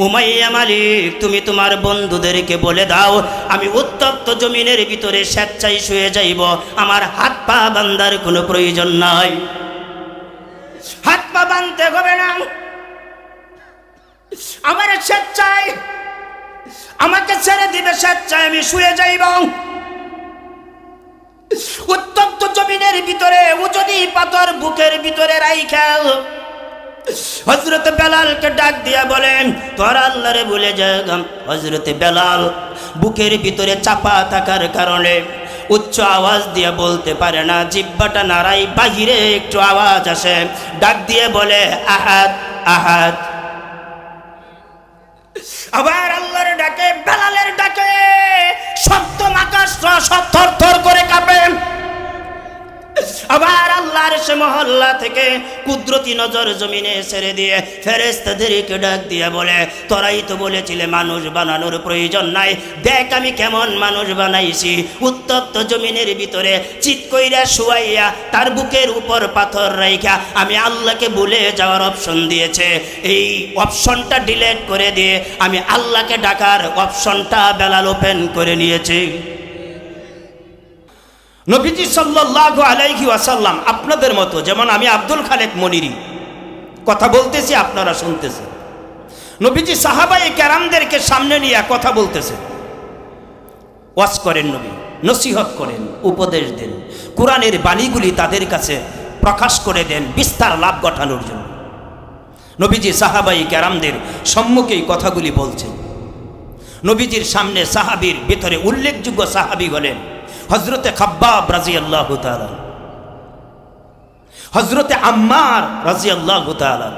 Umayya মালিক, তুমি তোমার বন্ধুদেরকে বলে দাও আমি উত্তপ্ত জমিনের ভিতরে স্বেচ্ছায় শুয়ে যাইব, আমার হাত পা বাঁধার কোনো প্রয়োজন নাই। হাত পা বাঁধতে হবে না, আমার স্বেচ্ছায় আমাকে ছেড়ে দিবে, স্বেচ্ছায় আমি শুয়ে যাইব উত্তপ্ত জমিনের ভিতরে। উজনি পাথর বুকের ভিতরে রাইখা হযরত বেলালকে ডাক দিয়া বলেন, তোর আল্লাহরে ভুলে যা। হযরত বেলাল বুকের ভিতরে চাপা থাকার কারণে উচ্চ আওয়াজ দিয়ে বলতে পারে না, জিহ্বাটা নাড়াই, বাহিরে একটু আওয়াজ আসে, ডাক দিয়ে বলে আহাদ আহাদ। আবার আল্লাহর ডাকে, বেলালের ডাকে সপ্তম আকাশ সব থরথর করে কাঁপে। আবার আল্লাহর সে মহল্লা থেকে কুদরতি নজর জমিনে ছেড়ে দিয়ে ফেরেশতাদেরকে ডাক দিয়ে বলে, তোরাই তো বলেছিলে মানুষ বানানোর প্রয়োজন নাই, দেখ আমি কেমন মানুষ বানাইছি। উত্তপ্ত জমিনের ভিতরে চিৎ কইরা শুয়াইয়া তার বুকের উপর পাথর রাইখা আমি আল্লাহকে ভুলে যাওয়ার অপশন দিয়েছে। এই অপশনটা ডিলিট করে দিয়ে আমি আল্লাহকে ডাকার অপশনটা বেলাল ওপেন করে নিয়েছি। নবীজি সাল্লাল্লাহু আলাইহি ওয়াসাল্লাম আপনাদের মতো, যেমন আমি আব্দুল খালেক মনিরি কথা বলতেছি, আপনারা শুনতেছেন। নবীজি সাহাবায়ে কেরামদেরকে সামনে নিয়ে কথা বলতেছেন, ওয়াজ করেন, নবী নসিহত করেন, উপদেশ দেন, কোরআনের বাণীগুলি তাদের কাছে প্রকাশ করে দেন বিস্তার লাভ ঘটানোর জন্য। নবীজি সাহাবায়ে কেরামদের সম্মুখেই কথাগুলি বলছেন। নবীজির সামনে সাহাবীর ভিতরে উল্লেখযোগ্য সাহাবী হলেন হযরতে খাব্বাব রাদিয়াল্লাহু তাআলা, হযরতে আম্মার রাদিয়াল্লাহু তাআলা,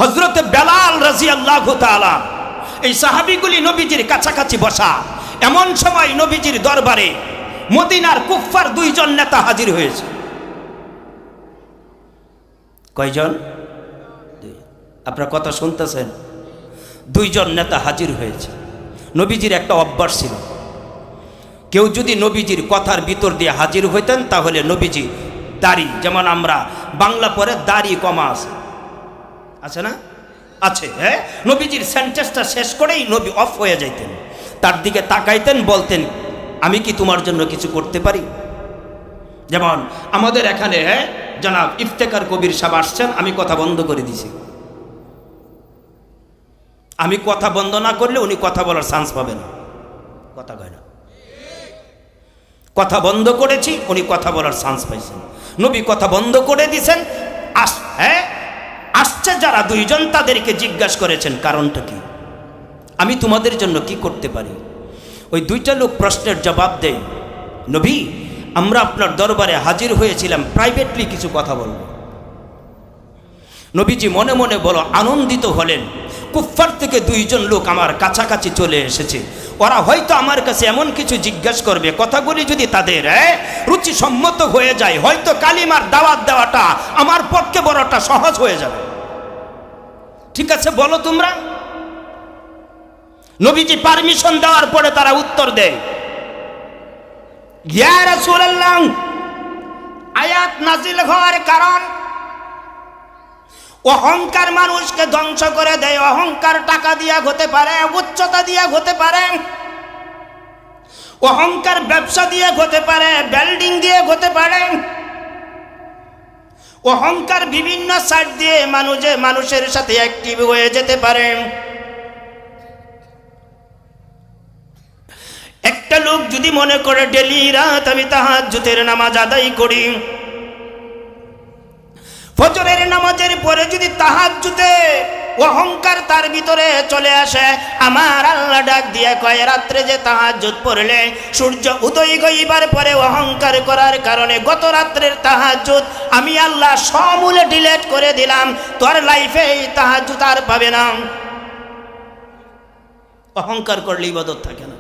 হযরতে বেলাল রাদিয়াল্লাহু তাআলা। এই সাহাবীগুলি নবীজির কাছাকাছি বসা। এমন সময় নবীজির দরবারে মদিনার কুফফার দুইজন নেতা হাজির হয়েছে। কয়জন? আপনারা কথা শুনতেছেন? দুইজন নেতা হাজির হয়েছে। নবীজির একটা অভ্যাস ছিল, কেউ যদি নবীজির কথার ভিতর দিয়ে হাজির হইতেন তাহলে নবীজি দাড়ি, যেমন আমরা বাংলা পরে দাড়ি কমা আছে, আছে না? আছে, হ্যাঁ। নবীজির সেন্টেন্সটা শেষ করেই নবী অফ হয়ে যাইতেন, তার দিকে তাকাইতেন, বলতেন আমি কি তোমার জন্য কিছু করতে পারি? যেমন আমাদের এখানে জনাব ইফতেখার কবির সাহেব আসছেন, আমি কথা বন্ধ করে দিছি। আমি কথা বন্ধ না করলে উনি কথা বলার চান্স পাবে না। কথা কয় না, কথা বন্ধ করেছি, উনি কথা বলার চান্স পাইছেন। নবী কথা বন্ধ করে দিয়েছেন। আসছে যারা দুইজন, তাদেরকে জিজ্ঞাসা করেছেন কারণটা কি, আমি তোমাদের জন্য কি করতে পারি? ওই দুইটা লোক প্রশ্নের জবাব দেয়, নবী আমরা আপনার দরবারে হাজির হয়েছিলাম প্রাইভেটলি কিছু কথা বলবো। নবীজি মনে মনে বলো আনন্দিত হলেন, কুফফার থেকে দুইজন লোক আমার কাছাকাছি চলে এসেছে, ওরা হয়তো আমার কাছে এমন কিছু জিজ্ঞাসা করবে, কথাগুলি যদি তাদের রুচি সম্মত হয়ে যায়, হয়তো কালিমার দাওয়াত দেওয়াটা আমার পক্ষে বড়টা সহজ হয়ে যাবে। ঠিক আছে বলো তোমরা। নবীজি পারমিশন দেওয়ার পরে তারা উত্তর দেয়, ইয়া রাসূলুল্লাহ, আয়াত নাজিল হওয়ার কারণ অহংকার মানুষকে ধ্বংস করে দেয়। অহংকার টাকা দিয়া হতে পারে, উচ্চতা দিয়া হতে পারে, অহংকার ব্যবসা দিয়ে হতে পারে, বিল্ডিং দিয়ে হতে পারে, অহংকার বিভিন্ন সাইড দিয়ে মানুষের সাথে অ্যাক্টিভ হয়ে যেতে পারে। একটা লোক যদি মনে করে ডেলি রাত আমি তাহাজ্জুদের নামাজ আদায় করি, ফজরের নামাজের পরে যদি তাহাজ্জুদে অহংকার তার ভিতরে চলে আসে, আমার আল্লাহ ডাক দিয়ে কয় রাত্রে যে তাহাজ্জুদ পড়লে সূর্য উদয় হইবার পরে অহংকার করার কারণে গত রাত্রের তাহাজ্জুদ আমি আল্লাহ সমূলে ডিলিট করে দিলাম, তোর লাইফে এই তাহাজ্জুদ আর পাবে না। অহংকার করলে ইবাদত থাকে না।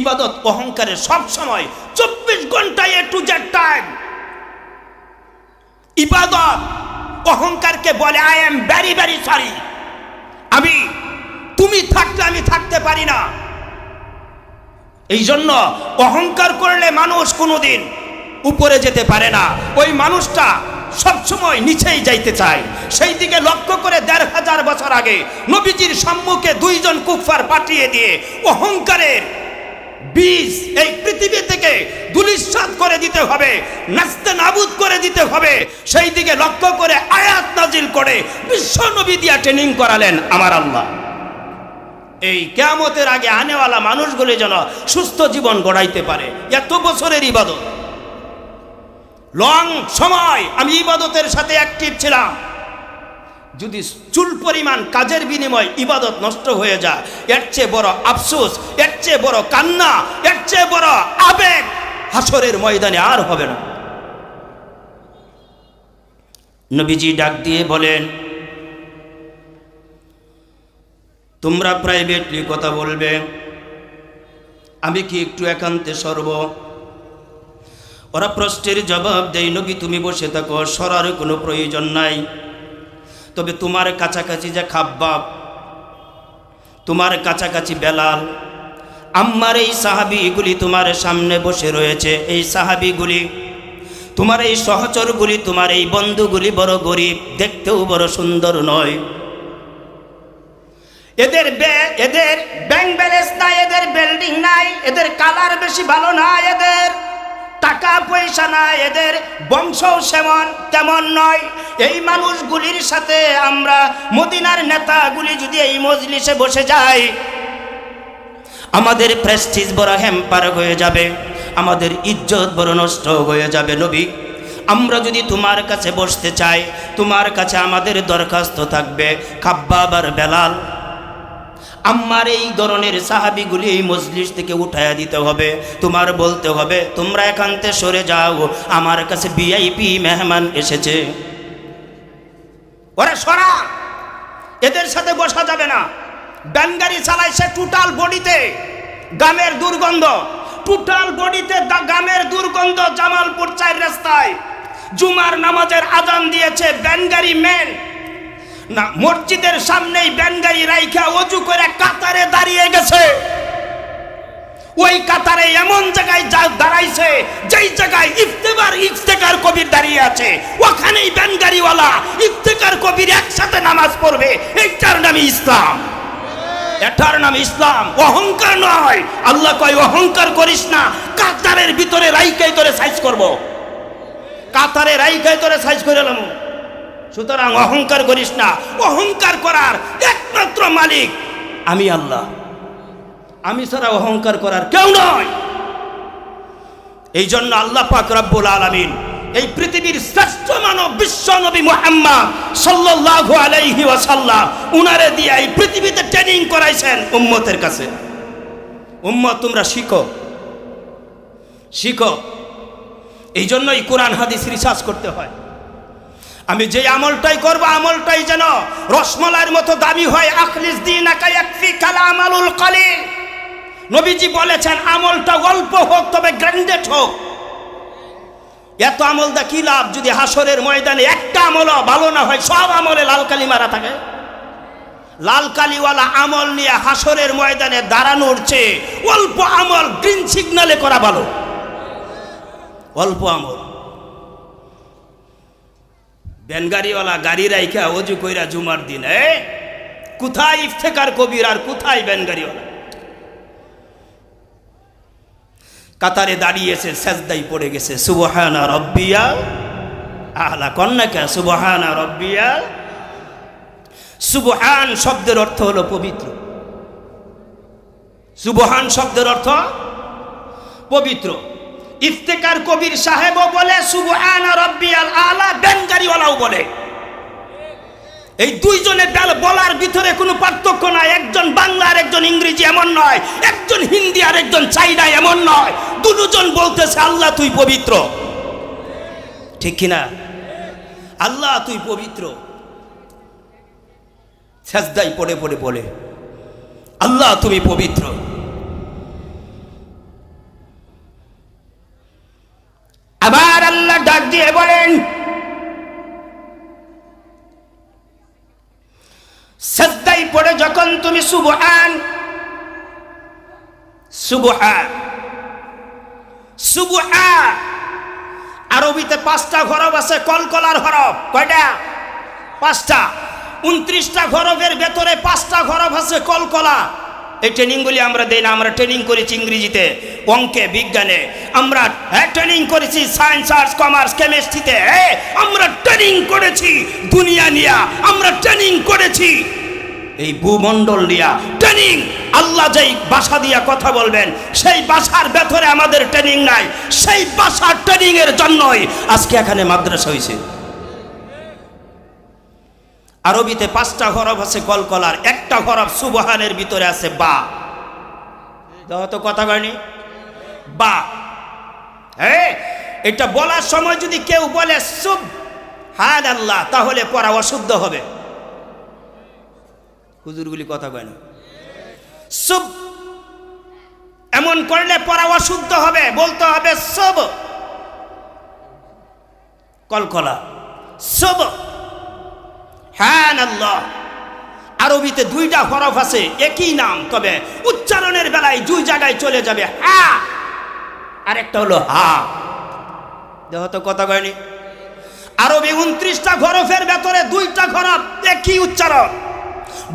ইবাদত অহংকারের সব সময় 24 ঘন্টায় A to Z টাইম। ইবাদত অহংকারকে বলে I am very very sorry, তুমি থাকলে আমি থাকতে পারি না। এই জন্য অহংকার করলে মানুষ কোনোদিন উপরে যেতে পারে না। ওই মানুষটা সবসময় নিচেই যাইতে চায়। সেই দিকে লক্ষ্য করে ১৫০০ বছর আগে নবীজির সম্মুখে দুইজন কুফফার পাঠিয়ে দিয়ে অহংকারের বীজ এই পৃথিবী থেকে ধূলিসাৎ করে দিতে হবে, নাস্তে নাবুদ করে দিতে হবে। সেই দিকে লক্ষ্য করে আয়াত নাজিল করে বিশ্ব নবী দিয়া ট্রেনিং করালেন আমার আল্লাহ। এই কিয়ামতের আগে আনেওয়ালা মানুষগুলি যেন সুস্থ জীবন গড়াইতে পারে। এত বছরের ইবাদত, লং সময় আমি ইবাদতের সাথে অ্যাক্টিভ ছিলাম। যদি চুল পরিমাণ কাজের বিনিময় ইবাদত নষ্ট হয়ে যায়, এর চেয়ে বড় আফসোস, এর চেয়ে বড় কান্না, এর চেয়ে বড় আবেগ হাসরের ময়দানে আর হবে না। নবীজি ডাক দিয়ে বলেন, তোমরা প্রাইভেটলি কথা বলবে, আমি কি একটু একান্তে সরব? ওরা প্রশ্নের জবাব দেয়, নবী তুমি বসে থাকো, সরার কোনো প্রয়োজন নাই। তবে তোমার কাছাকাছি যে খাব্বাব, তোমার কাছাকাছি বেলাল, আম্মার এই সাহাবীগুলি তোমার সামনে বসে রয়েছে। এই সাহাবীগুলি, তোমার এই সহচরগুলি, তোমার এই বন্ধুগুলি বড় গরিব, দেখতেও বড় সুন্দর নয়। এদের ব্যাংক ব্যালেন্স নাই, এদের বিল্ডিং নাই, এদের কালার বেশি ভালো না, এদের টাকা পয়সা নাই, এদের বংশ সেমন তেমন নয়। এই মানুষগুলির সাথে আমরা মদিনার নেতাগুলি যদি এই মজলিসে বসে যাই, আমাদের প্রেস্টিজ বড় হ্যাম্পার হয়ে যাবে, আমাদের ইজ্জত বড় নষ্ট হয়ে যাবে। নবী, আমরা যদি তোমার কাছে বসতে চাই, তোমার কাছে আমাদের দরখাস্ত থাকবে, খাব্বাব আর বেলাল, আমার এই ধরনের সাহাবীগুলি এই মজলিস থেকে উঠাইয়া দিতে হবে। তোমার বলতে হবে, তোমরা একান্তে সরে যাও, আমার কাছে ভিআইপি মেহমান এসেছে। ওরে সরা, এদের সাথে বসা যাবে না। ব্যানগাড়ি চালাইছে টোটাল বডিতে গামের দুর্গন্ধ, টোটাল বডিতে গামের দুর্গন্ধ। জামালপুর ৪ রাস্তায় জুমার নামাজের আজান দিয়েছে, ব্যানগাড়ি মেন না, মসজিদের সামনেই ব্যানগাড়ি রাইখা ওযু করে কাতারে দাঁড়িয়ে গেছে। ওই কাতারে এমন জায়গায় দাঁড়াইছে যেই জায়গায় ইফতেকার কবির দাঁড়িয়ে আছে, ওখানেই ব্যানগাড়িওয়ালা ইফতেকার কবির একসাথে নামাজ পড়বে। এইটার নাম ইসলাম, এটার নাম ইসলাম, অহংকার নয়। আল্লাহ কয় অহংকার করিস না, কাতারের ভিতরে রাইখাই তোরে সাইজ করব, কাতারে রাইখাই তোরে সাইজ করে এলাম। সুতরাং অহংকার করিস না। অহংকার করার একমাত্র মালিক আমি আল্লাহ, আমি ছাড়া অহংকার করার কেউ নয়। এই জন্য আল্লাহ পাক রব্বুল আলামিন এই পৃথিবীর শ্রেষ্ঠ মানব বিশ্ব নবী মুহাম্মদ সাল্লাল্লাহু আলাইহি ওয়াসাল্লাম উনারে দিয়ে এই পৃথিবীতে ট্রেনিং করাইছেন উম্মতের কাছে। উম্মত তোমরা শিখো, শিখো। এই জন্যই কোরআন হাদিস রিসার্চ করতে হয়। আমি যে আমলটাই করব, আমলটাই যেন রসমালাইয়ের মতো দামি হয়। আখলিস দীনাকা ইয়াকফিকাল আমালুল কলিল। নবীজি বলেছেন আমলটা অল্প হোক তবে গ্র্যান্ডেড হোক। এত আমল দা কি লাভ যদি হাসরের ময়দানে একটা আমলও ভালো না হয়, সব আমলে লাল কালি মারা থাকে। লাল কালিওয়ালা আমল নিয়ে হাসরের ময়দানে দাঁড়ানোর চেয়ে অল্প আমল গ্রিন সিগন্যালে করা ভালো। অল্প আমল। ব্যানগাড়িওয়ালা গাড়ি রাইখা ওযু কইরা জুমার দিন, কোথায় ইফতেকার কবির আর কোথায় ব্যানগাড়িওয়ালা? কাতারে দাঁড়িয়েছে, সেজদায় পড়ে গেছে। সুবহানা রাব্বিয়া আলা, কন্যাকা সুবহানা রাব্বিয়া। সুবহান শব্দের অর্থ হলো পবিত্র। সুবহান শব্দের অর্থ পবিত্র। ইফতেকার কবির সাহেবও বলে সুবহানা রাব্বিয়াল আলা, ব্যানগাড়িওয়ালাও বলে। এই দুইজনে বলার ভিতরে কোনো পার্থক্য নাই। একজন বাংলা আর একজন ইংরেজি এমন নয়, একজন হিন্দি আর একজন চাইনা এমন নয়। দুজন বলতেছে আল্লাহ তুই পবিত্র, ঠিক কিনা? আল্লাহ তুই পবিত্র। সেজদায় পড়ে পড়ে বলে আল্লাহ তুমি পবিত্র। আবার আল্লাহ ডাক দিয়ে বলেন সেজদায় পড়ে যখন তুমি সুবহান সুবহান সুবহান আর আরবিতে 5টা হরফ আছে কলকলার হরফ। কয়টা? 5টা। 29টা হরফের ভেতরে 5টা হরফ আছে কলকলা। এই ট্রেনিংগুলি আমরা দেই না, আমরা ট্রেনিং করেছি ইংরেজিতে, অঙ্কে, বিজ্ঞানে, আমরা ট্রেনিং করেছি সায়েন্স, আর্টস, কমার্স, কেমিস্ট্রিতে, আমরা ট্রেনিং করেছি দুনিয়া নিয়া, আমরা ট্রেনিং করেছি এই ভূমণ্ডল নিয়া ট্রেনিং। আল্লাহ যেই ভাষা দিয়া কথা বলবেন সেই ভাষার ভেতরে আমাদের ট্রেনিং নাই, সেই ভাষার ট্রেনিং এর জন্যই আজকে এখানে মাদ্রাসা হয়েছে। আরবিতে 5টা হরফ আছে কলকলার, একটা হরফ সুবহানের ভিতরে আছে বা। তো কথা কয়নি বা। এটা বলার সময় যদি কেউ বলে সুবহানাল্লাহ তাহলে পড়া অশুদ্ধ হবে। হুজুরগুলি কথা কয় না, সুব এমন করলে পড়া অশুদ্ধ হবে, বলতে হবে সুব কলকলা সুব হানাল্লাহ। আরবিতে 2টা হরফ আছে, একই নাম, তবে উচ্চারণের বেলায় 2 জায়গায় চলে যাবে, হা আর একটা হলো হা। দেখো তো কথা কয়নি। আরবি 29টা হরফের ভেতরে 2টা হরফ একই উচ্চারণ,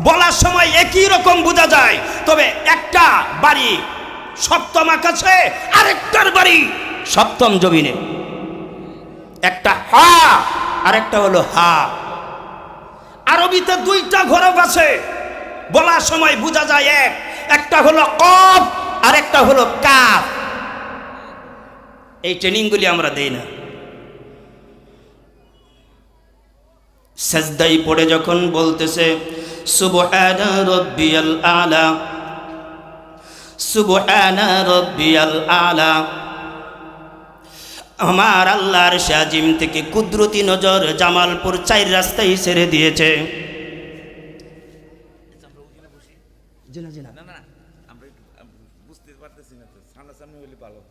বলার সময় একই রকম বোঝা যায়, তবে একটা বাড়ি সপ্তম আকাশে, আরেকটার বাড়ি সপ্তম জমিনে। একটা হা আর একটা হলো হা। আরবিতে 2টা হরফ আছে, বলার সময় বোঝা যায় একটা হলো কফ আর একটা হলো কাফ। এই ট্রেনিংগুলি আমরা দেই না। সাজদাই পড়ে যখন বলতেছে সুবহানা রাব্বিয়াল আলা, সুবহানা রাব্বিয়াল আলা, আমার আল্লাহর শাজিম থেকে কুদরতি নজর জামালপুর 4 রাস্তায় ছেড়ে দিয়েছে।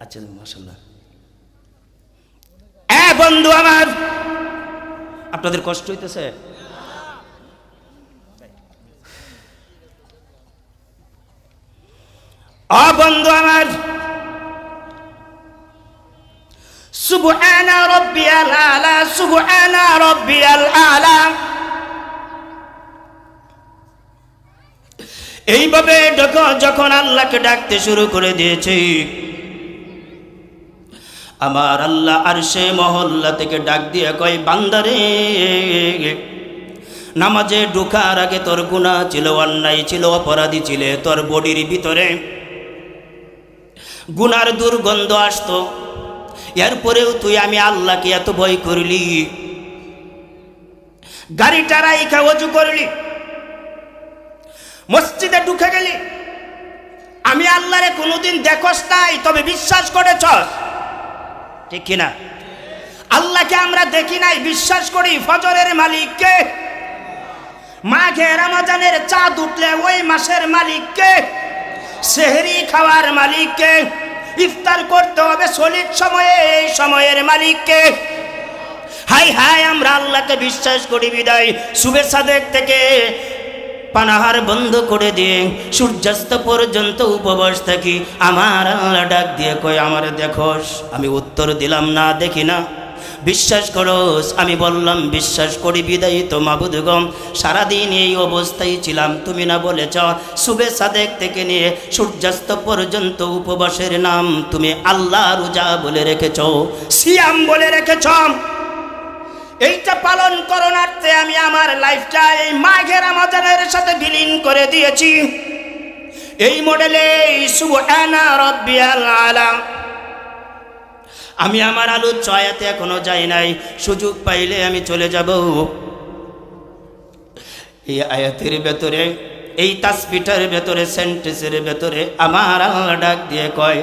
আচ্ছা মাশাআল্লাহ। বন্ধু আমার, আপনাদের কষ্ট হইতেছে? বন্ধু আমার, সুবহানা রাব্বিয়াল আলা, সুবহানা রাব্বিয়াল আলা, এইভাবে যখন আল্লাহকে ডাকতে শুরু করে দিয়েছে, আমার আল্লাহ আরশে মহল্লা থেকে ডাক দিয়ে কয়, বান্দারে, নামাজে ঢোকার আগে তোর গুনাহ ছিল, অন্যায় ছিল, অপরাধী ছিলে, তোর বডির ভিতরে গুনার দুর্গন্ধ আসতো, এরপরেও তুই আমি আল্লাহকে এত ভয় করলি, গাড়িটা রাইখা ওযু করলি, মসজিদে ঢুকে গেলি, আমি আল্লাহরে কোনোদিন দেখস নাই তবে বিশ্বাস করেছস, ঠিক কিনা? আল্লাহকে আমরা দেখি নাই, বিশ্বাস করি ফজরের মালিককে, মাঘে রমজানের চাঁদ উঠলে ওই মাসের মালিককে, সেহরি খাওয়ার মালিককে, ইফতার করতে হবে সলিড সময়ে এই সময়ের মালিককে। হাই হাই, আমরা আল্লাহকে বিশ্বাস করি বিদায় সুবে সাদেক থেকে পানাহার বন্ধ করে দিয়ে সূর্যাস্ত পর্যন্ত উপবাস থাকি। আমার আল্লাহ ডাক দিয়ে কয়, আমার দেখোস? আমি উত্তর দিলাম, না দেখি না। বিশ্বাস করোস? আমি বললাম বিশ্বাস করি বিদায়ী তো মাবুদগম সারাদিন এই অবস্থায় ছিলাম, তুমি না বলেছ সুবে সাদেক থেকে নিয়ে সূর্যাস্ত পর্যন্ত উপবাসের নাম তুমি আল্লাহ রোজা বলে রেখেছ, সিয়াম বলে রেখেছ। এইটা পালন করোনার্থে আমি আমার লাইফটা এই মাঘের রমজানের সাথে বিলীন করে দিয়েছি। এই মডেলে সুবহানা রাব্বিয়াল আলা আমি আমার আলোচ্য আয়াতে এখনো যাই নাই, সুযোগ পাইলে আমি চলে যাব। এই আয়াতের ভেতরে, এই তাসবিহটার ভেতরে, সেন্টেন্সের ভেতরে আমার আল্লাহ ডাক দিয়ে কয়,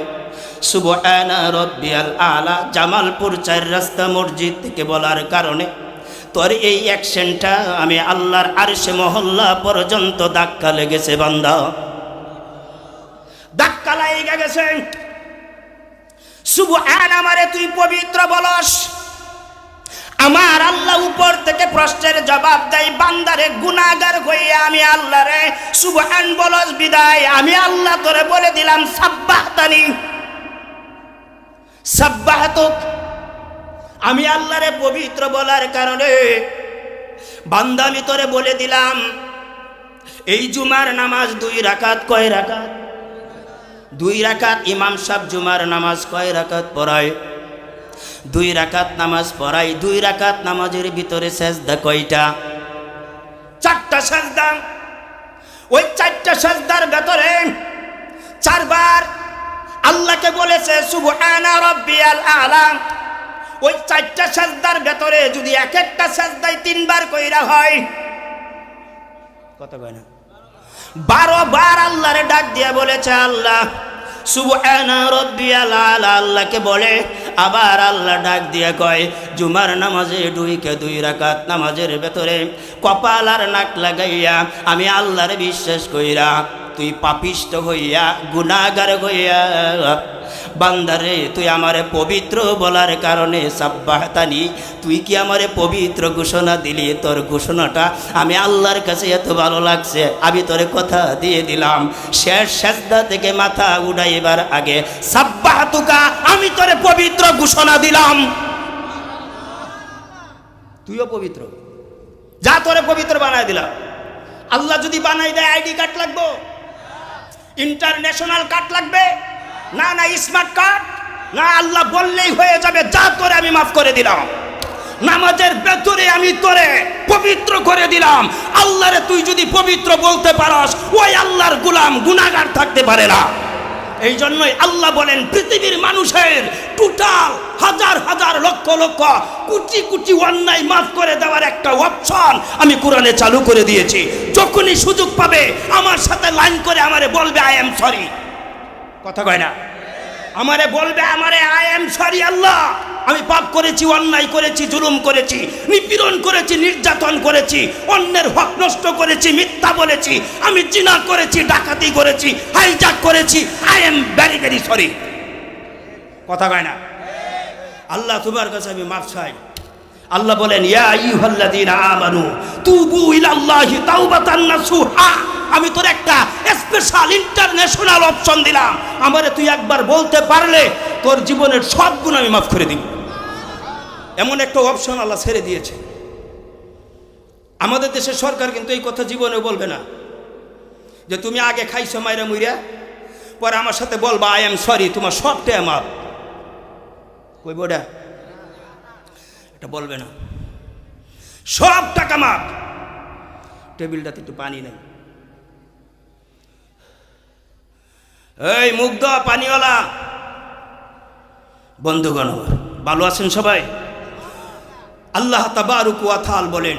সুবহানা রাব্বিয়াল আলা জামালপুর 4 রাস্তা মসজিদ থেকে বলার কারণে তোর এই অ্যাকশনটা আমি আল্লাহর আরশে মহল্লা পর্যন্ত ধাক্কা লেগেছে বান্দা, ধাক্কা লেগে গেছে। সুবহান, আমারে তুই পবিত্র বলস, আমার আল্লাহ উপর থেকে প্রশ্নের জবাব দেয়, বান্দারে গুনাহগার হইয়া আমি আল্লাহরে সুবহান বলস বিদায় আমি আল্লাহ তোরে বলে দিলাম সাব্বাহতানি, সাব্বাহতুক, আমি আল্লাহরে পবিত্র বলার কারণে বান্দা আমি তোরে বলে দিলাম, এই জুমার নামাজ 2 রাকাত। কয় রাকাত? 2 রাকাত। ইমাম সাহেব জুমার নামাজ কয় রাকাত পড়ায়? 2 রাকাত নামাজ পড়ায়। 2 রাকাত নামাজের ভিতরে সেজদা কয়টা? 4টা সেজদা। ওই 4টা সেজদার ভিতরে 4 বার আল্লাহকে বলেছে সুবহানা রাব্বিয়াল আ'লা। ওই 4টা সেজদার ভিতরে যদি এক একটা সেজদায় 3 বার কইরা হয়, কত কয় না? 12 বার আল্লাহরে ডাক দিয়া বলেছে আল্লাহ সুবহানা রাব্বিয়াল আ'লা। আল্লাহকে বলে, আবার আল্লাহ ডাক দিয়া কয় জুমার নামাজে 2 রাকাত নামাজের ভেতরে কপাল আর নাক লাগাইয়া আমি আল্লাহরে বিশ্বাস কইরা তুই পাপিষ্ট হইয়া গুনাহগার হইয়া বান্দারে তুই আমারে পবিত্র বলার কারণে সাব্বাহতানি, তুই কি আমারে পবিত্র ঘোষণা দিলি। তোর ঘোষণাটা আমি আল্লাহর কাছে এত ভালো লাগছে, আমি তোরে কথা দিয়ে দিলাম শেষ সেজদা থেকে মাথা উঠাইবার আগে সাব্বাহতুকা, আমি তোরে পবিত্র ঘোষণা দিলাম। তুইও পবিত্র, যা তোরে পবিত্র বানাই দিলাম। আল্লাহ যদি বানাই দেয় আইডি কার্ড লাগবে, ইন্টারন্যাশনাল কার্ড লাগবে না, না স্মার্ট কার্ড না, আল্লাহ বললেই হয়ে যাবে যা তোরে আমি মাফ করে দিলাম। নামাজের ভেতরে আমি তোরে পবিত্র করে দিলাম। আল্লাহরে তুই যদি পবিত্র বলতে পারস, ওই আল্লাহর গোলাম গুনাহগার থাকতে পারে না। এই জন্যই আল্লাহ বলেন পৃথিবীর মানুষের টোটাল হাজার হাজার লক্ষ লক্ষ কোটি কোটি অন্যায় মাফ করে দেওয়ার একটা অপশন আমি কোরআনে চালু করে দিয়েছি। যখনই সুযোগ পাবে আমার সাথে লাইন করে আমারে বলবে আই এম সরি। কথা কয় না? আমারে বলবে, আমারে আই এম সরি আল্লাহ, আমি পাপ করেছি, অন্যায় করেছি, জুলুম করেছি, নিপীড়ন করেছি, নির্যাতন করেছি, অন্যের হক নষ্ট করেছি, মিথ্যা বলেছি, আমি জিনা করেছি, ডাকাতি করেছি, হাইজ্যাক করেছি, I am very very sorry. কথা কয় না? আল্লাহ তোমার কাছে আমি মাফ চাই। আল্লাহ বলেন ইয়া আইয়ুহাল্লাযীনা আমানু তুবু ইলাল্লাহি তাওবাতান নাসুহা। আমি তোর একটা স্পেশাল ইন্টারন্যাশনাল অপশন দিলাম, আমারে তুই একবার বলতে পারলে তোর জীবনের সব গুনাহ আমি মাফ করে দিব। এমন একটা অপশন আল্লাহ ছেড়ে দিয়েছে। আমাদের দেশের সরকার কিন্তু এই কথা জীবনে বলবে না যে তুমি আগে খাইছো মাইরা মুইরা, পরে আমার সাথে বলবা আই এম সরি, তোমার সবটাই মাফ। কইব এটা বলবে না, সব টাকা মাপ। টেবিলটাতে একটু পানি নাই, এই মুগ্ধ পানিওয়ালা বন্ধুগণ আমার ভালো আছেন সবাই? আল্লাহ তাবারক ওয়া তাআলা বলেন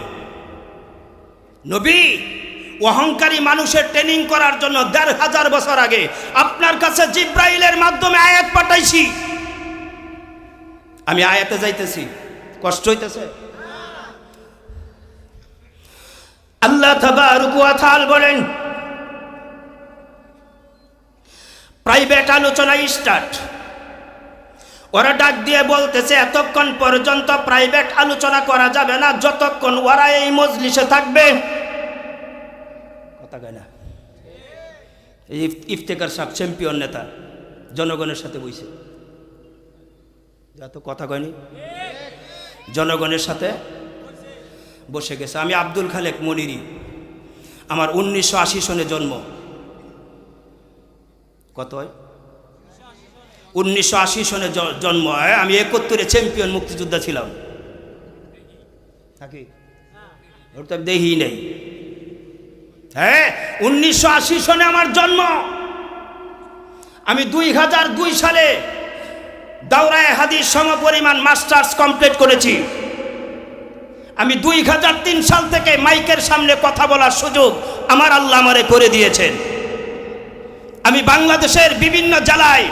নবী অহংকারী মানুষের ট্রেনিং করার জন্য ১৫০০ বছর আগে আপনার কাছে জিব্রাইলের মাধ্যমে আয়াত পাঠাইছি। আমি আয়াতে যাইতেছি, কষ্ট হইতেছে? আল্লাহ তাবারক ওয়া তাআলা বলেন প্রাইভেট আলোচনা স্টার্ট। ওরা ডাক দিয়ে বলতেছে এতক্ষণ পর্যন্ত প্রাইভেট আলোচনা করা যাবে না যতক্ষণ ওরা এই মজলিসে থাকবে। কথা কয় না? এই ইফতেখার সাহেব চ্যাম্পিয়ন নেতা, জনগণের সাথে বইছে, যা তো কথা কয়নি, জনগণের সাথে বসে গেছে। আমি আব্দুল খালেক মনিরি, আমার 1980 সনে জন্ম। কত হয়? 1980 সনে জন্ম। আমি 71-এ চ্যাম্পিয়ন মুক্তিযোদ্ধা ছিলাম। নাকি ওটা আমি দেখি নেই। হ্যাঁ, 1980 সনে আমার জন্ম। আমি 2002 সালে দাওরায়ে হাদিস সমপরিমাণ মাস্টার্স কমপ্লিট করেছি। আমি 2003 সাল থেকে মাইকের সামনে কথা বলার সুযোগ আমার আল্লাহ আমারে করে দিয়েছেন। আমি বাংলাদেশের বিভিন্ন জেলায়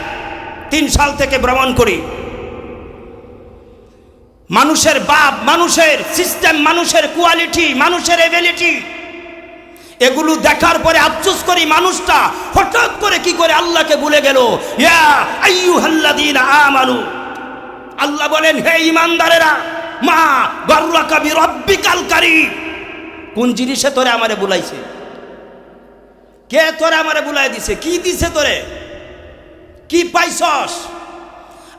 3 সাল থেকে ভ্রমণ করি। মানুষের বাপ, মানুষের সিস্টেম, মানুষের কোয়ালিটি, মানুষের এবিলিটি, এগুলো দেখার পরে আফসোস করি মানুষটা হঠাৎ করে কি করে আল্লাহকে ভুলে গেল। ইয়া আইয়ুহাল্লাযীনা আমানু, আল্লাহ বলেন হে ঈমানদারেরা, মা গাররাকা বিরাব্বিকাল কারীম। কোন জিনিসে তোরে আমারে বুলাইছে? কে তোরে আমারে বুলাই দিছে? কি দিছে তোরে? কি পাইছস?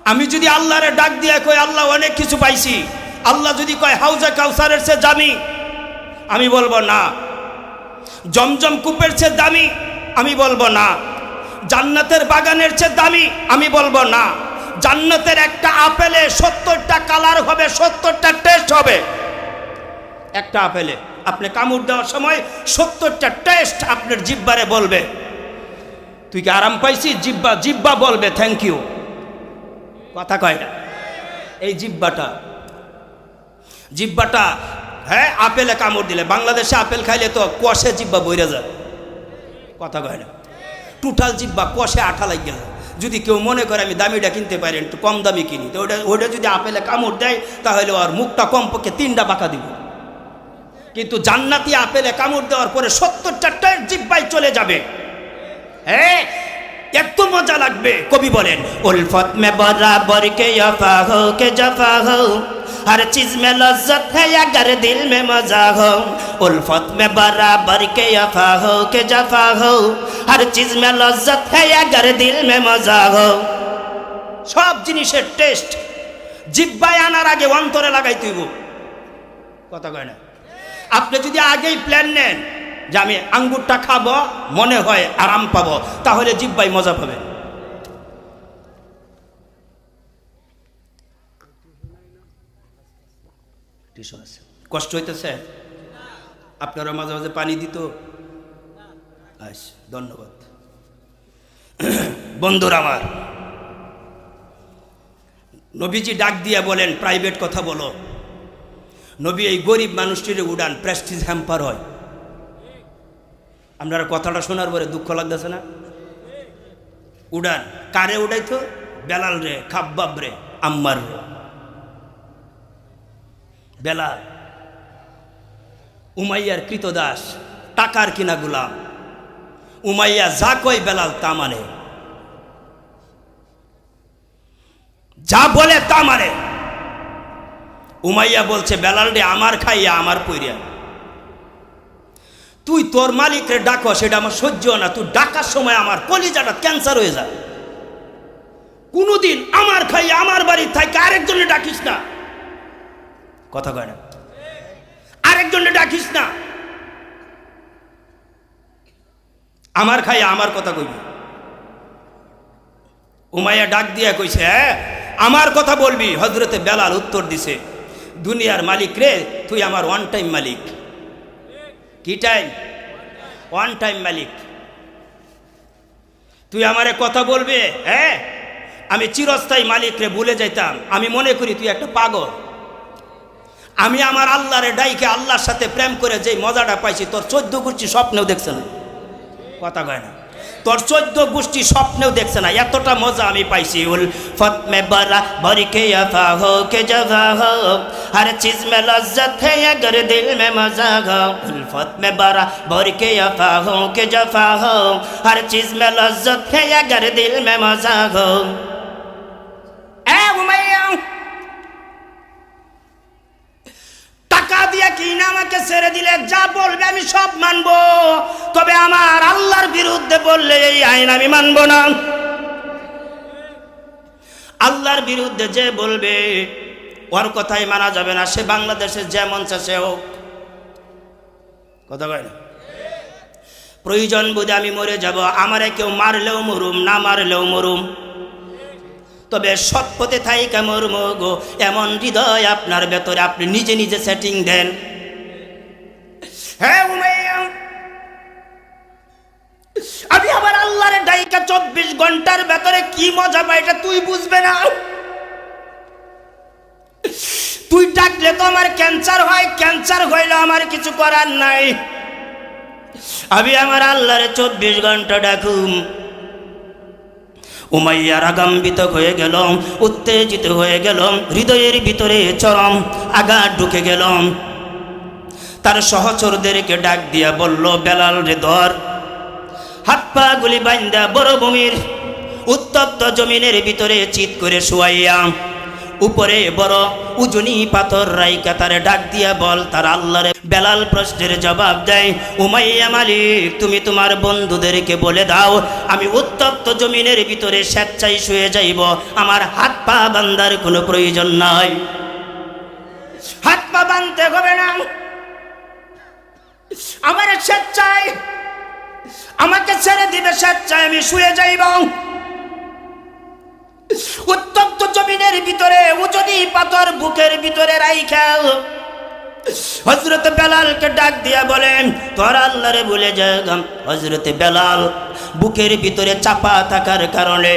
আমি যদি আল্লাহরে ডাক দিয়ে কই আল্লাহ অনেক কিছু পাইছি, আল্লাহ যদি কয় হাউজে কাউসারের চেয়ে দামি, আমি বলবো না। জমজম কূপের চেয়ে দামি, আমি বলবো না। জান্নাতের বাগানের চেয়ে দামি, আমি বলবো না। জান্নাতের একটা আপেলে 70টা কালার হবে, 70টা টেস্ট হবে। একটা আপেলে আপনি কামড় দেওয়ার সময় 70টা টেস্ট আপনার জিহ্বারে বলবে তুই কি আরাম পাইছিস। জিহ্বা জিহ্বা বলবে থ্যাংক ইউ, কথা কয় না। এই জিহ্বাটা হ্যাঁ আপেলে কামড় দিলে, বাংলাদেশে আপেল খাইলে তো কষে জিহ্বা বইরে যায়, কথা কয় না। টোটাল জিহ্বা কষে আঠা লাগিয়ে যায়। যদি কেউ মনে করে আমি দামিটা কিনতে পারি, একটু কম দামি কিনি, তো ওটা যদি আপেলে কামড় দেয় তাহলে ওর মুখটা কমপক্ষে 3টা বাঁকা দিব। কিন্তু জান্নাতি আপেলে কামড় দেওয়ার পরে 70টা টেস্ট জিহ্বায় চলে যাবে। হ্যাঁ এত মজা লাগবে। কবি বলেন উলফত মে বরাবর কে ইফা হো কে জফা হো, हर चीज में लज्जत है अगर दिल में मजा हो। उल्फत में बराबर के वफा हो के जफा हो, हर चीज में लज्जत है अगर दिल में मजा हो। सब जिनिसेर टेस्ट জিহ্বায় আনার আগে অন্তরে লাগাই তুইব, কথা কয় না। আপনি যদি আগেই প্ল্যান নেন যে আমি আঙ্গুরটা খাবো, মনে হয় আরাম পাবো, তাহলে জিহ্বায় মজা পাবেন। কষ্ট হইতেছে আপনারা মাঝে মাঝে পানি দিত। আচ্ছা ধন্যবাদ। বন্ধুরা আমার, নবীজি ডাক দিয়া বলেন প্রাইভেট কথা বলো। নবী এই গরিব মানুষটির উড়ান প্রেস্টিজ হ্যাম্পার হয়। আপনারা কথাটা শোনার পরে দুঃখ লাগতেছে না? উড়ান কারে উড়াইতো? বেলাল রে, খাব্বাব রে, আম্মার রে। বেলাল উমাইয়ার কৃতদাস, টাকার কিনা গোলাম। উমাইয়া যা কয় বেলাল তা মানে, যা বলে তা মানে। উমাইয়া বলছে বেলাল রে আমার খাইয়া আমার পইরা, তুই তোর মালিকরে ডাকো সেটা আমার সহ্য না। তুই ডাকার সময় আমার কলিজাটা ক্যান্সার হয়ে যায়। কোনোদিন আমার খাইয়া আমার বাড়ি থাকে আরেকজনে ডাকিস না, কথা কয় না। আরেকজনে ডাকিস না, আমার খাইয়া আমার কথা কইবি। উমাইয়া ডাক দিয়া কইছে হ্যাঁ আমার কথা বলবি। হযরতে বেলাল উত্তর দিছে দুনিয়ার মালিক রে, তুই আমার ওয়ান টাইম মালিক। কি টাইম? ওয়ান টাইম মালিক। তুই আমারে কথা বলবে, হ্যাঁ আমি চিরস্থায়ী মালিক রে ভুলে যাইতাম। আমি মনে করি তুই একটা পাগল। আমি আমার আল্লাহরে ডাইকে আল্লাহর সাথে প্রেম করে যে মজাটা পাইছি তোর 14 গোষ্ঠী স্বপ্নেও দেখছে না, কথা কয় না। তোর 14 গোষ্ঠী স্বপ্নেও দেখছে না, এতটা মজা আমি পাইছি। উলফত মে বরাবর কে वफा हो के जफा हो, हर चीज में लज्जत है अगर दिल में मजा हो। उल्फत में बराबर के वफा हो के जफा हो, हर चीज में लज्जत है अगर दिल में मजा हो। ए उमैया টাকা দিয়ে কিনা আমাকে ছেড়ে দিলে যা বলবে আমি সব মানবো, তবে আমার আল্লাহর বিরুদ্ধে বললে এই আইন আমি মানবো না। আল্লাহর বিরুদ্ধে যে বলবে ওর কথাই মানা যাবে না, সে বাংলাদেশে যেমন চাষে হোক, কথা কয় না। প্রয়োজন বুঝে আমি মরে যাব, আমারে কেউ মারলেও মরুম, না মারলেও মরুম, তবে সৎ পথে থাইকা মরমু গো। এমন হৃদয় আপনার ভেতরে আপনি নিজে নিজে সেটিং দেন। হ্যাঁ উমাইয়া, আমি আমার আল্লাহরে ডাইকা 24 ঘন্টার ভেতরে কি মজা পাই এটা তুই বুঝবে না। তুই ডাকলে তো আমার ক্যান্সার হয়, ক্যান্সার হইলে আমার কিছু করার নাই। আমি আমার আল্লাহরে 24 ঘন্টা ডাকুম। উমাইয়া রাগান্বিত হয়ে গেল, উত্তেজিত হয়ে গেল, হৃদয়ের ভিতরে চরম আঘাত ঢুকে গেল। তার সহচরদেরকে ডাক দিয়া বলল বেলাল রে ধর, হাত পা গুলি বাইন্দা বড়ভূমির উত্তপ্ত জমিনের ভিতরে চিৎ করে শুয়াইয়া উপরে বড় উজনি পাথর রাইকা তারে ডাক দিয়া বল তার আল্লাহরে। বেলাল প্রশ্নের জবাব দেয়, উমাইয়া মালিক, তুমি তোমার বন্ধুদেরকে বলে দাও আমি উত্তপ্ত জমিনের ভিতরে স্বেচ্ছায় শুয়ে যাইব, আমার হাত পা বান্ধার কোনো প্রয়োজন নাই। হাত পা বাঁধতে হবে না, আমার স্বেচ্ছায় আমাকে ছেড়ে দিবে, স্বেচ্ছায় আমি শুয়ে যাইব। উত্তপ্ত জমিনের ভিতরে উজনি পাথর বুকের ভিতরে রাইখা হযরত বেলালকে ডাক দিয়া বলেন, তোর আল্লাহরে ভুলে যা। হযরত বেলাল বুকের ভিতরে চাপা থাকার কারণে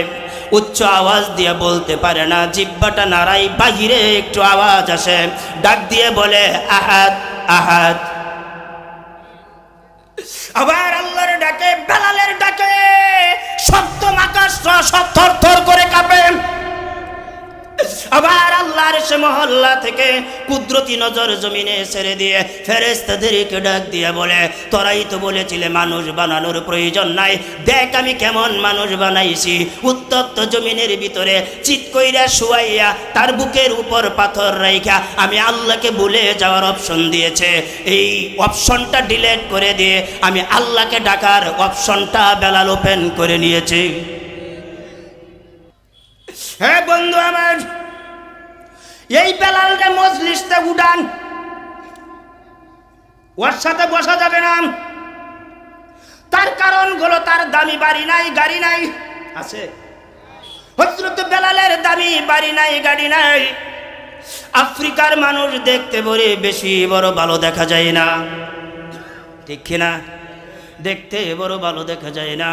উচ্চ আওয়াজ দিয়ে বলতে পারে না, জিহ্বাটা নাড়াই, বাহিরে একটু আওয়াজ আসে, ডাক দিয়ে বলে আহাদ আহাদ। আবার আল্লাহর ডাকে, বেলালের ডাকে সপ্তম আকাশ সব থরথর করে কাঁপে। আবার আল্লাহর সে মহল্লা থেকে কুদরতি নজর জমিনে ছেড়ে দিয়ে ফেরেশতাদেরকে ডাক দিয়ে বলে, তোরাই তো বলেছিলে মানুষ বানানোর প্রয়োজন নাই, দেখ আমি কেমন মানুষ বানাইছি। উত্তপ্ত জমিনের ভিতরে চিৎ কইরা শুয়াইয়া তার বুকের উপর পাথর রাইখা আমি আল্লাহকে ভুলে যাওয়ার অপশন দিয়েছে, এই অপশনটা ডিলিট করে দিয়ে আমি আল্লাহকে ডাকার অপশনটা বেলাল ওপেন করে নিয়েছি। হ্যাঁ বন্ধু আমার, এই বেলালকে মজলিসতে উঠান, ওর সাথে বসা যাবে না। তার কারণ হলো তার দামি বাড়ি নাই, গাড়ি নাই। আছে হযরত বেলালের দামি বাড়ি নাই, গাড়ি নাই। আফ্রিকার মানুষ দেখতে বড় বেশি বড় ভালো দেখা যায় না, ঠিক কিনা? দেখতে বড় ভালো দেখা যায় না।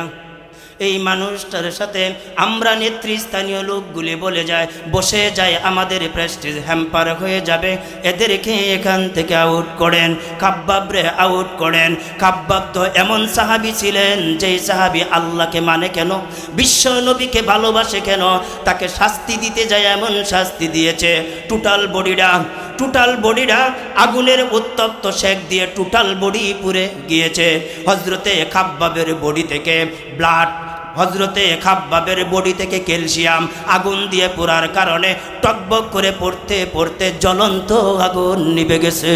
এই মানুষটার সাথে আমরা নেতৃস্থানীয় লোকগুলি বলে যায়, বসে যায়, আমাদের প্রেস্টিজ হ্যাম্পার হয়ে যাবে, এদেরকে এখান থেকে আউট করেন, খাব্বাবরে আউট করেন। খাব্বাব তো এমন সাহাবী ছিলেন যেই সাহাবী আল্লাহকে মানে কেন, বিশ্ব নবীকে ভালোবাসে কেন, তাকে শাস্তি দিতে যায় এমন শাস্তি দিয়েছে, টোটাল বডিটা আগুনের উত্তপ্ত শেক দিয়ে টোটাল বডি পুড়ে গিয়েছে। হযরতে খাব্বাবের বডি থেকে ব্লাড, হযরতে খাব্বাবের বডি থেকে ক্যালসিয়াম আগুন দিয়ে পোড়ার কারণে টকবক করে পড়তে পড়তে জ্বলন্ত আগুন নিভে গেছে।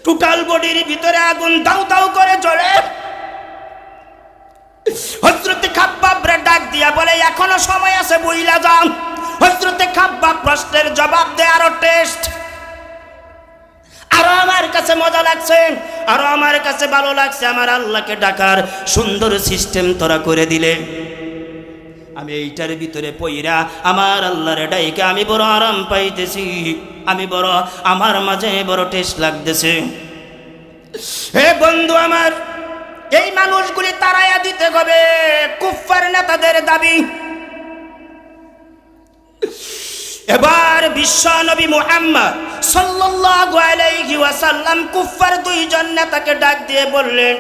টোটাল বডির ভিতরে আগুন দাউ দাউ করে জ্বলে। হযরতে খাব্বাবরে ডাক দিয়া বলে, এখনো সময় আছে, বইলা যাও। হযরতে খাব্বাব প্রশ্নের জবাব দেয়, আরো টেস্ট, আরো আমার কাছে মজা লাগছে, আরো আমার কাছে ভালো লাগছে, আমার আল্লাহকে ডাকার সুন্দর সিস্টেম তোরা করে দিলে। আমি এইটার ভিতরে পইরা আমার আল্লাহরে ডাইকে আমি বড় আরাম পাইতেছি, আমি বড়, আমার মাঝে বড় টেস্ট লাগতেছে। হে বন্ধু আমার, এই মানুষগুলি তাড়াইয়া দিতে হবে কুফফার নেতাদের দাবি। এবার বিশ্ব নবী মুহাম্মদ সাল্লাল্লাহু আলাইহি ওয়াসাল্লাম কুফফার দুইজন নেতাকে ডাক দিয়ে বললেন,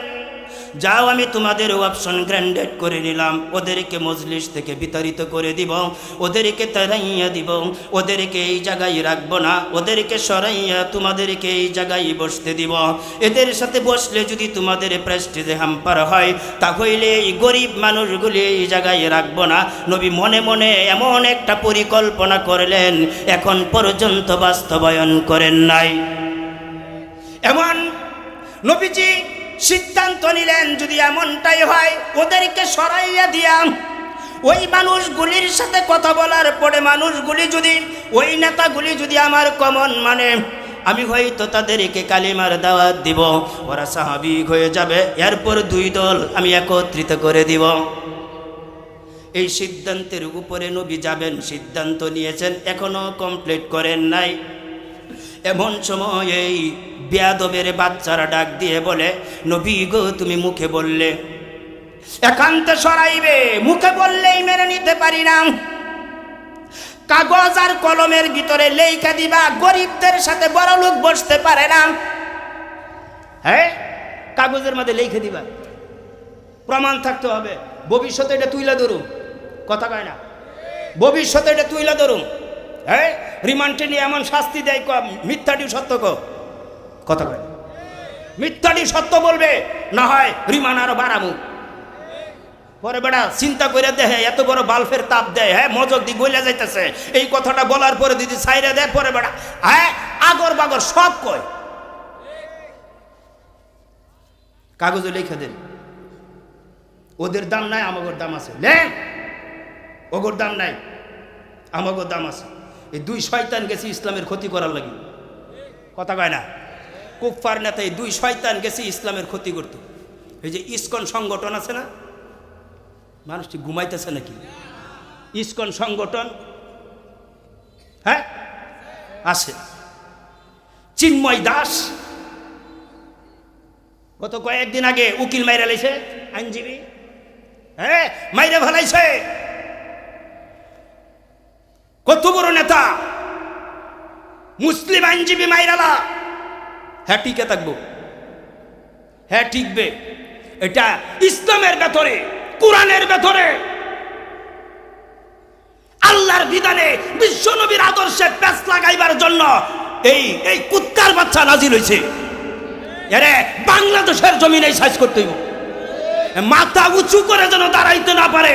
যাও, আমি তোমাদের অপশন গ্র্যান্ডেড করে নিলাম, ওদেরকে মজলিস থেকে বিতাড়িত করে দিব, ওদেরকে তাড়াইয়া দিব, ওদেরকে এই জায়গায় রাখবো না, ওদেরকে সরাইয়া তোমাদেরকে এই জায়গায় বসতে দিব। এদের সাথে বসলে যদি তোমাদের প্রেস্টিজে হ্যাম্পার হয়, তাহলে এই গরিব মানুষগুলি এই জায়গায় রাখবো না। নবী মনে মনে এমন একটা পরিকল্পনা করলেন, এখন পর্যন্ত বাস্তবায়ন করেন নাই। এমন নবীজি সিদ্ধান্ত নিলেন, যদি এমনটাই হয় ওদেরকে সরাইয়া দিয়া ওই মানুষগুলির সাথে কথা বলার পরে মানুষগুলি যদি, ওই নেতাগুলি যদি আমার কমন মানে, আমি হয়তো তাদেরকে কালিমার দাওয়াত দিব, ওরা সাহাবী হয়ে যাবে, এরপর দুই দল আমি একত্রিত করে দিব। এই সিদ্ধান্তের উপরে নবী যাবেন, সিদ্ধান্ত নিয়েছেন, এখনো কমপ্লিট করেন নাই। এমন সময় এই বেয়াদবের বাচ্চারা ডাক দিয়ে বলে, নবী গো, তুমি মুখে বললে একান্তে সরাইবে, মুখে বললেই মেনে নিতে পারি না, কাগজ আর কলমের ভিতরে লেখা দিবা গরিবদের সাথে বড় লোক বসতে পারে না। হ্যাঁ, কাগজের মধ্যে লিখে দিবা, প্রমাণ থাকতে হবে, ভবিষ্যতে এটা তুইলা ধরুন, কথা কয় না, ভবিষ্যতে এটা তুইলা ধরুন। হ্যাঁ, রিমান্ডে নিয়ে এমন শাস্তি দেয়, মিথ্যাটি সত্য কথা কয়, মিথ্যাটি সত্য বলবে, না হয় রিমান্ড আরো বাড়াবো। পরে বেড়া চিন্তা করে দেখে এত বড় বাল্বের তাপ দেয়, হ্যাঁ মজক দি গইলা যাইতেছে, এই কথাটা বলার পরে দিদি সাইরা দেয়, পরে বেড়া হ্যাঁ আগর বাগর সব কয়। কাগজে লিখে দেন, ওদের দাম নাই আমাগোর দাম আছে, লেন ওগোর দাম নাই আমাগোর দাম আছে। এই দুই শয়তান গেছে ইসলামের ক্ষতি করার লাগি, কথা কয় না? কুফফার নেতা এই দুই শয়তান গেছে ইসলামের ক্ষতি করতো। এই যে ইসকন সংগঠন আছে না, মানুষটি ঘুমাইতেছে নাকি? ইসকন সংগঠন হ্যাঁ আছে, চিন্ময় দাস গত কয়েকদিন আগে উকিল মাইরা লাইছে, আইনজীবী হ্যাঁ মাইরা ফেলাইছে। কত বড় নেতা, মুসলিম আইনজীবী মাইরালা, হ্যাঁ টিকে থাকবো, হ্যাঁ টিকবে। এটা ইসলামের ভেতরে, কোরআনের ভেতরে, আল্লাহর বিধানে, বিশ্ব নবীর আদর্শে প্যাচ লাগাইবার জন্য এই এই কুত্তার বাচ্চা নাজিল হয়েছে। এরে বাংলাদেশের জমিনে সাইজ করতে হইব, মাথা উঁচু করে যেন দাঁড়াইতে না পারে।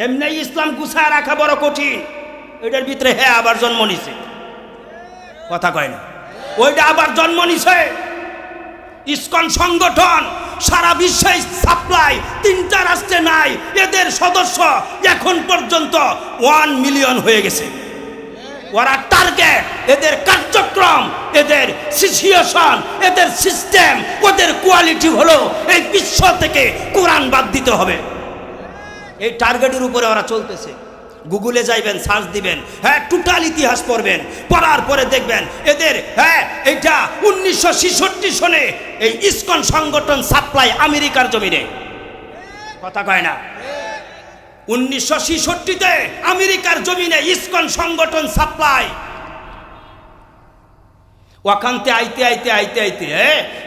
এমনি ইসলাম গুছায় রাখা বড় কঠিন, এটার ভিতরে হ্যাঁ আবার জন্ম নিছে, কথা কয় না? ওইটা আবার জন্ম নিছে। ইসকন সংগঠন সারা বিশ্বে সাপ্লাই 3টা রাষ্ট্রে নাই, এদের সদস্য এখন পর্যন্ত 1 মিলিয়ন হয়ে গেছে। ওরা টার্গেট, এদের কার্যক্রম, এদের সিচুয়েশন, এদের সিস্টেম, ওদের কোয়ালিটি হলো এই বিশ্ব থেকে কোরআন বাদ দিতে হবে। এই টার্গেটের উপরে ওরা চলতেছে। গুগলে যাইবেন, সার্চ দিবেন, হ্যাঁ টোটাল ইতিহাস পড়বেন, পড়ার পরে দেখবেন এদের হ্যাঁ এটা 1966 সনে এই ইসকন সংগঠন সাপ্লাই আমেরিকার জমিনে, কথা কয় না? 1966-তে আমেরিকার জমিনে ইসকন সংগঠন সাপ্লাই। ওখানতে আইতে আইতে আইতে আইতে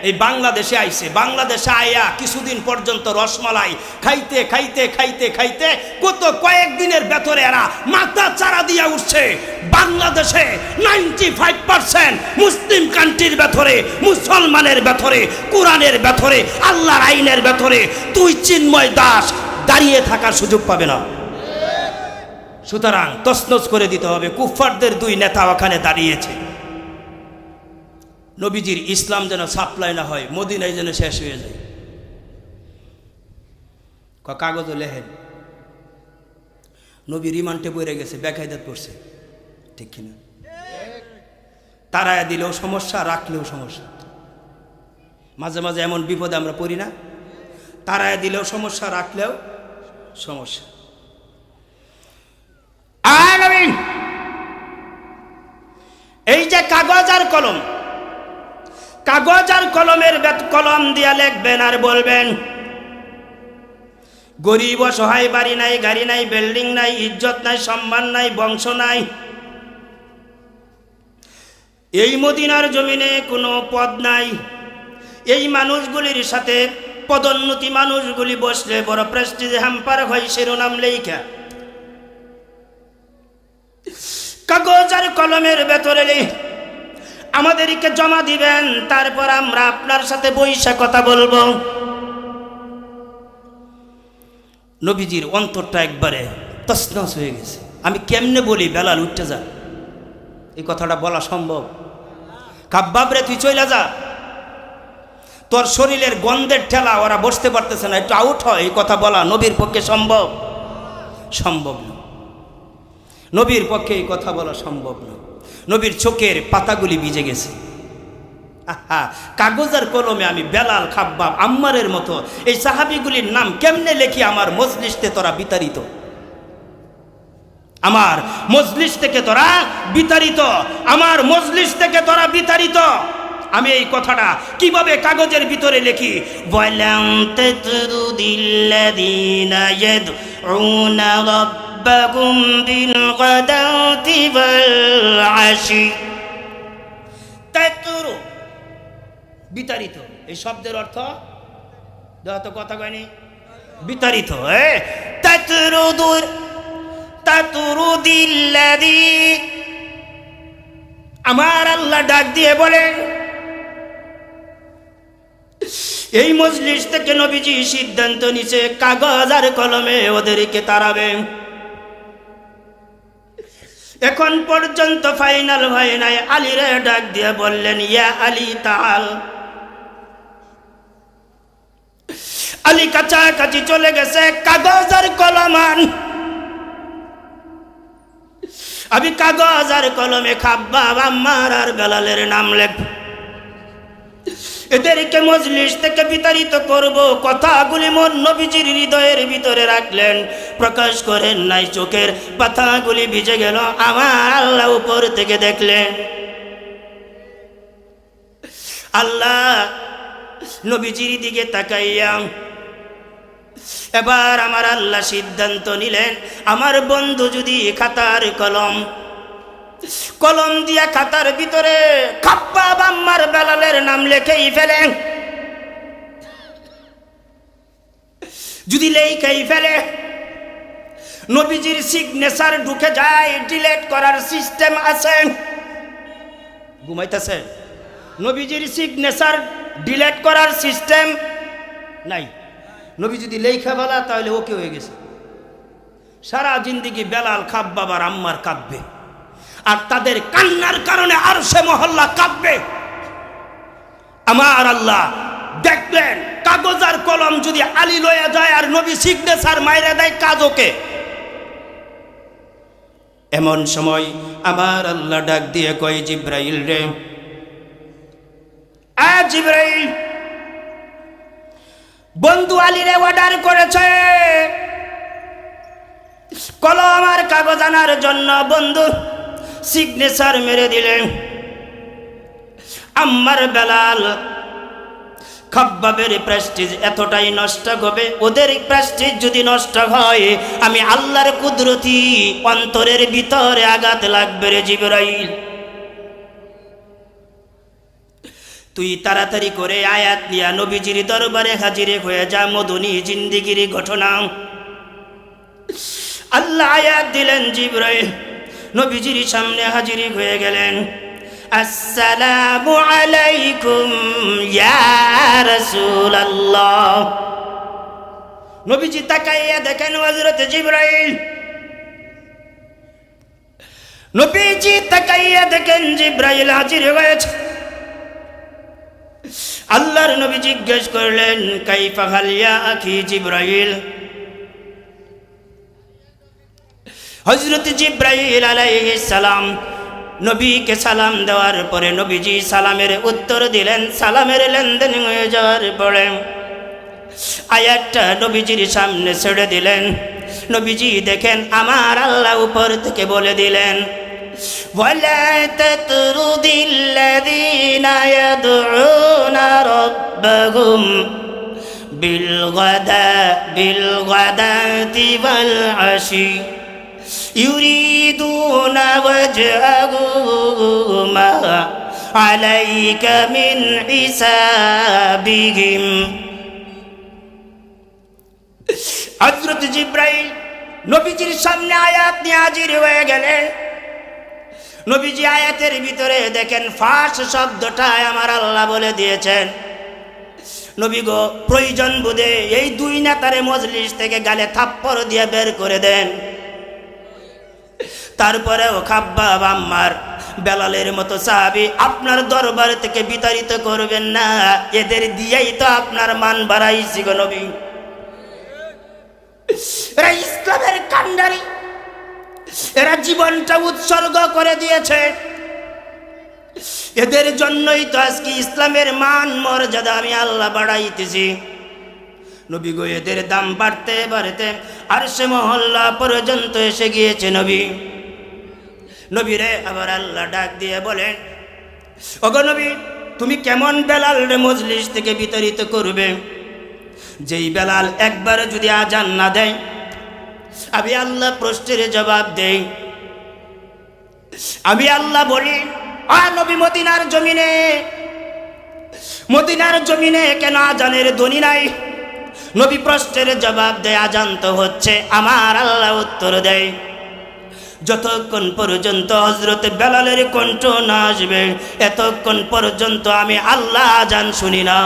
এই বাংলাদেশে আইছে। বাংলাদেশে আইয়া কিছুদিন পর্যন্ত রসমালাই খাইতে খাইতে খাইতে খাইতে কত কয়েকদিনের ভেতরে এরা মাথা চারা দিয়া উঠছে। বাংলাদেশে 95% মুসলিম কান্ট্রির ভেতরে, মুসলমানের ভেতরে, কোরআনের ভেতরে, আল্লাহর আইনের ভেতরে তুই চিন্ময় দাস দাঁড়িয়ে থাকার সুযোগ পাবে না। সুতরাং তছনছ করে দিতে হবে। কুফফারদের দুই নেতা ওখানে দাঁড়িয়েছে। নবীজির ইসলাম যেন সাপ্লাই না হয়, মদিনায় যেন শেষ হয়ে যায়। কাগজও লেহেন, নবী রিমান্ডে পড়ে গেছে, বেকায়দাত পড়ছে, ঠিক কিনা? তারায় দিলেও সমস্যা, রাখলেও সমস্যা। মাঝে মাঝে এমন বিপদে আমরা পড়ি না? তারায় দিলেও সমস্যা, রাখলেও সমস্যা। এই যে কাগজ আর কলম, কাগজ আর কলমের কলম দিয়া লিখবেন আর বলবেন, গরিব অসহায়, বাড়ি নাই, গাড়ি নাই, বিল্ডিং নাই, ইজ্জত নাই, সম্মান নাই, বংশ নাই, এই মদিনার জমিনে কোনো পদ নাই। এই মানুষগুলির সাথে পদোন্নতি মানুষগুলি বসলে বড় প্রেস্টিজে হ্যাম্পার হয় শিরোনাম লেখা। কাগজ আর কলমের ভেতরে আমাদেরকে জমা দিবেন, তারপর আমরা আপনার সাথে বইসা কথা বলবো। নবীজির অন্তরটা একবারে তছনছ হয়ে গেছে। আমি কেমনে বলি বেলাল উঠতে যা, এই কথাটা বলা সম্ভব? কাব্বাব রে তুই চইলা যা, তোর শরীরের গন্ধের ঠেলা ওরা বসতে পারতেছে না, একটু আউট হয়, এই কথা বলা নবীর পক্ষে সম্ভব? সম্ভব না। নবীর পক্ষে এই কথা বলা সম্ভব না। নবীর চোখের পাতাগুলি ভিজে গেছে। কাগজ আর কলমে আমি বেলাল, খাব্বাব, আম্মারের মতো এই সাহাবীগুলির নাম কেমনে লেখি আমার মজলিসতে তোরা বিতাড়িত, আমার মজলিস থেকে তোরা বিতাড়িত, আমার মজলিস থেকে তোরা বিতাড়িত। আমি এই কথাটা কিভাবে কাগজের ভিতরে লিখি? ওয়ালাম তাতরুদিল্লাযীনা ইয়াদউনা রাব্বাকুম বিল গাদাতি ওয়াল আশি। তাতরু বিতাড়িত, এই শব্দের অর্থ যত কথা কয়নি বিতাড়িত। তাতরুদুর তাতরুদিল্লাযী, আমার আল্লাহ ডাক দিয়ে বলেন এই মজলিস থেকে নবীজি সিদ্ধান্ত নিছে কাগজ আর কলমে ওদেরকে তাড়াবে। এখন পর্যন্ত ফাইনাল হয় নাই। আলীরে ডাক দিয়ে বললেন, ইয়া আলী তাআল। আলী কাছাকাছি চলে গেছে, কাগজ আর কলম আন। আমি কাগজ আর কলমে খাব্বাব, আম্মার আর বেলালের নাম লেখ। এদেরকে মজলিস থেকে বিতাড়িত করব। কথাগুলি মন নবীজির হৃদয়ের ভিতরে রাখলেন, প্রকাশ করেন নাই। চোখের পাতাগুলি ভিজে গেল। আমার আল্লাহ উপর থেকে দেখলেন। আল্লাহ নবীজির দিকে তাকাইয়া এবার আমার আল্লাহ সিদ্ধান্ত নিলেন, আমার বন্ধু যদি খাতার কলম দিয়া খাতার ভিতরে খাব্বাব, আম্মার, বেলালের নাম লেখেই ফেলে, যদি লেখাই ফেলে, নবীজির সিগনেচার ঢুকে যায়, ডিলিট করার সিস্টেম আছে। ঘুমাইতেছে? নবীজির সিগনেচার ডিলিট করার সিস্টেম নাই। নবী যদি লেখা বলা তাহলে ওকে হয়ে গেছে। সারা জিন্দিগি বেলাল, খাব্বাব আর আম্মার কাঁদবে, আর তাদের কান্নার কারণে আরশে মহল্লা কাঁদবে। আমার আল্লাহ দেখলেন কাগজ আর কলম যদি আলী লয়া যায় আর নবী সিগনেচার মাইরা দেয়, কাজ ওকে। এমন সময় আমার আল্লাহ ডাক দিয়ে কয়, জিব্রাইল রে, জিব্রাইল, বন্ধু আলীরে অর্ডার করেছে কলম আর কাগজ আনার জন্য। বন্ধু সিগনেচার মেরে দিলেন। আম্মার, বেলাল, খাব্বাবের প্রেস্টিজ এতটাই নষ্ট হবে। ওদের প্রেস্টিজ যদি নষ্ট হয়, আমি আল্লাহর কুদরতি অন্তরের ভিতরে আঘাত লাগবে রে জিবরাইল। তুই তাড়াতাড়ি করে আয়াত নিয়া নবীজির দরবারে হাজিরে হয়ে যা। মদনী জিন্দিগির ঘটনা। আল্লাহ আয়াত দিলেন, জিবরাইল নবীজির সামনে হাজির হয়ে গেলেন। আসসালামু আলাইকুম ইয়া রাসূলুল্লাহ। নবীজি তাকাইয়া দেখেন হযরত জিবরাইল। নবীজি তাকাইয়া দেখেন জিবরাইল হাজির হয়েছে। আল্লাহর নবী জিজ্ঞেস করলেন, কাইফা হাল ইয়া আখি জিবরাইল। হযরত জিবরাইল আলাইহিস সালাম নবীকে সালাম দেওয়ার পরে নবীজি সালামের উত্তর দিলেন। সালামের লেনদেন হয়ে যাওয়ার পরে আয়াতটা নবীজির সামনে ছেড়ে দিলেন। নবীজি দেখেন আমার আল্লাহ উপর থেকে বলে দিলেন, ওয়ালা তাতরুদিল্লাযীনা ইয়াদউনা রাব্বাহুম বিলগাদাতি ওয়াল আশি ইউরিদুনা ওয়াজহাহু মা আলাইকা মিন হিসাবিহিম। হযরত জিবরাইল নবীজির সামনে আয়াত নিয়ে হাজির হয়ে গেলেন। নবীজি আয়াতের ভিতরে দেখেন ফাঁস শব্দটা আমার আল্লাহ বলে দিয়েছেন। নবী গো, প্রয়োজন বোধে এই দুই নেতারে মজলিস থেকে গালে থাপ্পড় দিয়ে বের করে দেন। তারপরেও খাব্বাব, আম্মার, বেলালের মতো সাহাবী আপনার দরবার থেকে বিতাড়িত করবেন না। এদের দিয়েই তো আপনার মান বাড়াইছি গো নবী। এরা ইসলামের কান্ডারি, এরা জীবনটা উৎসর্গ করে দিয়েছে। এদের জন্যই তো আজকে ইসলামের মান মর্যাদা আমি আল্লাহ বাড়াইতেছি। নবী গো, এদের দাম বাড়তে বাড়তে আরশে মহল্লা পর্যন্ত এসে গিয়েছে। নবী রে আবার আল্লাহ ডাক দিয়ে বলেন, ওগো নবী, তুমি কেমন বেলাল রে মজলিস থেকে বিতাড়িত করবে? যেই বেলাল একবার যদি আজান না দেয়, আমি আল্লাহ প্রশ্নের জবাব দেই। আমি আল্লাহ বলি, নবী মদিনার জমিনে কেন আজানের ধ্বনি নাই? নবী প্রশ্নের জবাব দেয়, আজান তো হচ্ছে। আমার আল্লাহ উত্তর দেয়, যতক্ষণ পর্যন্ত হযরত বেলালের কণ্ঠ না আসবে এতক্ষণ পর্যন্ত আমি আল্লাহ আজান শুনি না।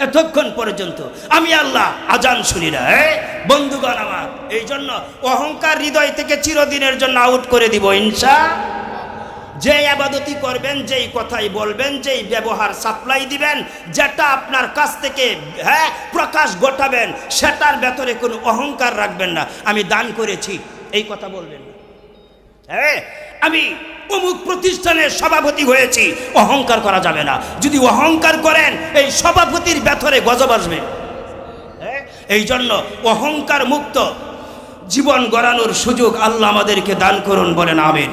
এতক্ষণ পর্যন্ত আমি আল্লাহ আজান শুনি না। বন্ধুগণ আমার, এই জন্য অহংকার হৃদয় থেকে চিরদিনের জন্য আউট করে দিব ইনশাআল্লাহ। যে আবাদতি করবেন, যেই কথাই বলবেন, যেই ব্যবহার সাপ্লাই দিবেন, যেটা আপনার কাছ থেকে প্রকাশ ঘটাবেন, সেটার ভেতরে কোনো অহংকার রাখবেন না। আমি দান করেছি এই কথা বলবেন না। আমি অমুক প্রতিষ্ঠানের সভাপতি হয়েছি, অহংকার করা যাবে না। যদি অহংকার করেন, এই সভাপতির ভেতরে গজব আসবে। এই জন্য অহংকার মুক্ত জীবন গড়ানোর সুযোগ আল্লাহ আমাদেরকে দান করুন, বলেন আমিন।